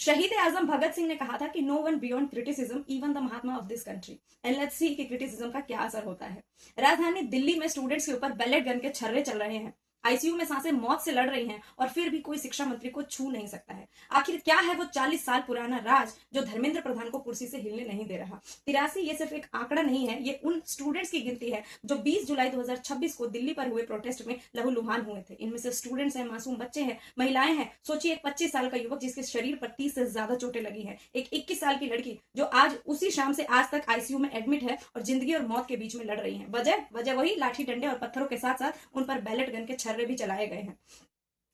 शहीद आजम भगत सिंह ने कहा था कि no one beyond criticism even the Mahatma of this country. And let's see कि क्रिटिसिज्म का क्या असर होता है। राजधानी दिल्ली में स्टूडेंट्स के ऊपर बैलेट गन के छर्रे चल रहे हैं, आईसीयू में सांसें मौत से लड़ रही हैं और फिर भी कोई शिक्षा मंत्री को छू नहीं सकता है। आखिर क्या है वो 40 साल पुराना राज जो धर्मेंद्र प्रधान को कुर्सी से हिलने नहीं दे रहा। 83 ये सिर्फ एक आंकड़ा नहीं है, ये उन स्टूडेंट्स की गिनती है जो 20 जुलाई 2026 को दिल्ली पर हुए प्रोटेस्ट में लहूलुहान हुए थे। इनमें से स्टूडेंट्स हैं, मासूम बच्चे हैं, महिलाएं हैं। सोचिए एक 25 साल का युवक जिसके शरीर पर 30 से ज्यादा चोटें लगी हैं, एक 21 साल की लड़की जो आज उसी शाम से आज तक आईसीयू में एडमिट है और जिंदगी और मौत के बीच में लड़ रही है। वजह वही लाठी डंडे और पत्थरों के साथ साथ उन पर बैलेट गन के छर्रे भी चलाए गए हैं।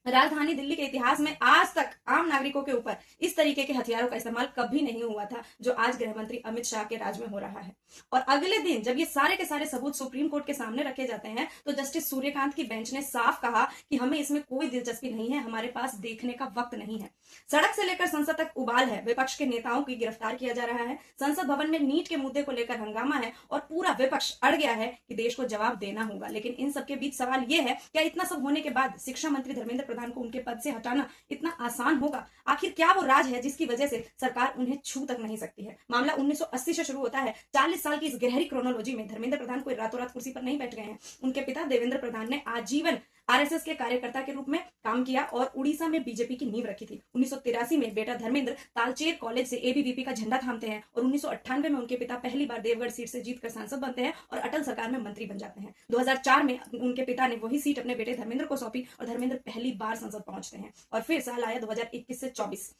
राजधानी दिल्ली के इतिहास में आज तक आम नागरिकों के ऊपर इस तरीके के हथियारों का इस्तेमाल कभी नहीं हुआ था जो आज गृह मंत्री अमित शाह के राज में हो रहा है। और अगले दिन जब ये सारे के सारे सबूत सुप्रीम कोर्ट के सामने रखे जाते हैं तो जस्टिस सूर्यकांत की बेंच ने साफ कहा कि हमें इसमें कोई दिलचस्पी नहीं है, हमारे पास देखने का वक्त नहीं है। सड़क से लेकर संसद तक उबाल है, विपक्ष के नेताओं की गिरफ्तार किया जा रहा है, संसद भवन में नीट के मुद्दे को लेकर हंगामा है और पूरा विपक्ष अड़ गया है कि देश को जवाब देना होगा। लेकिन इन सबके बीच सवाल यह है, क्या इतना सब होने के बाद शिक्षा मंत्री धर्मेंद्र प्रधान को उनके पद से हटाना इतना आसान होगा? आखिर क्या वो राज है जिसकी वजह से सरकार उन्हें छू तक नहीं सकती है? मामला 1980 से शुरू होता है। 40 साल की इस गहरी क्रोनोलॉजी में धर्मेंद्र प्रधान कोई रातों रात कुर्सी पर नहीं बैठ गए हैं। उनके पिता देवेंद्र प्रधान ने आजीवन आरएसएस के कार्यकर्ता के रूप में काम किया और उड़ीसा में बीजेपी की नींव रखी थी। 1983 में बेटा धर्मेंद्र तालचेर कॉलेज से एबीवीपी का झंडा थामते हैं और 1998 में उनके पिता पहली बार देवगढ़ सीट से जीतकर सांसद बनते हैं और अटल सरकार में मंत्री बन जाते हैं। 2004 में उनके पिता ने वही सीट अपने बेटे धर्मेंद्र को सौंपी और धर्मेंद्र पहली बार संसद पहुंचते हैं। और फिर साल आया 2021 से 24।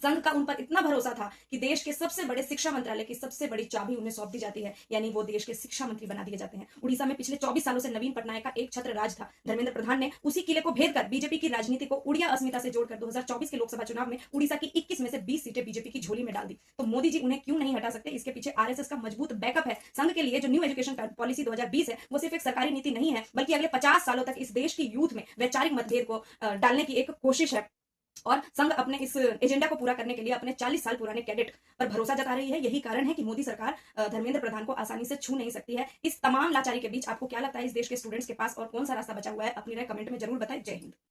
संघ का उन पर इतना भरोसा था कि देश के सबसे बड़े शिक्षा मंत्रालय की सबसे बड़ी चाबी उन्हें सौंप दी जाती है, यानी वो देश के शिक्षा मंत्री बना दिए जाते हैं। उड़ीसा में पिछले 24 सालों से नवीन पटनायक का एक छत्र राज था। धर्मेंद्र प्रधान ने उसी किले को भेद कर बीजेपी की राजनीति को उड़िया अस्मिता से जोड़कर 2024 के लोकसभा चुनाव में उड़ीसा की 21 में से 20 सीटें बीजेपी की झोली में डाल दी। तो मोदी जी उन्हें क्यों नहीं हटा सकते? इसके पीछे आरएसएस का मजबूत बैकअप है। संघ के लिए जो न्यू एजुकेशन पॉलिसी 2020 है वो सिर्फ एक सरकारी नीति नहीं है, बल्कि अगले 50 सालों तक इस देश की यूथ में वैचारिक मतभेद को डालने की एक कोशिश है। और संघ अपने इस एजेंडा को पूरा करने के लिए अपने 40 साल पुराने कैडेट पर भरोसा जता रही है। यही कारण है कि मोदी सरकार धर्मेंद्र प्रधान को आसानी से छू नहीं सकती है। इस तमाम लाचारी के बीच आपको क्या लगता है इस देश के स्टूडेंट्स के पास और कौन सा रास्ता बचा हुआ है? अपनी राय कमेंट में जरूर बताएं। जय हिंद।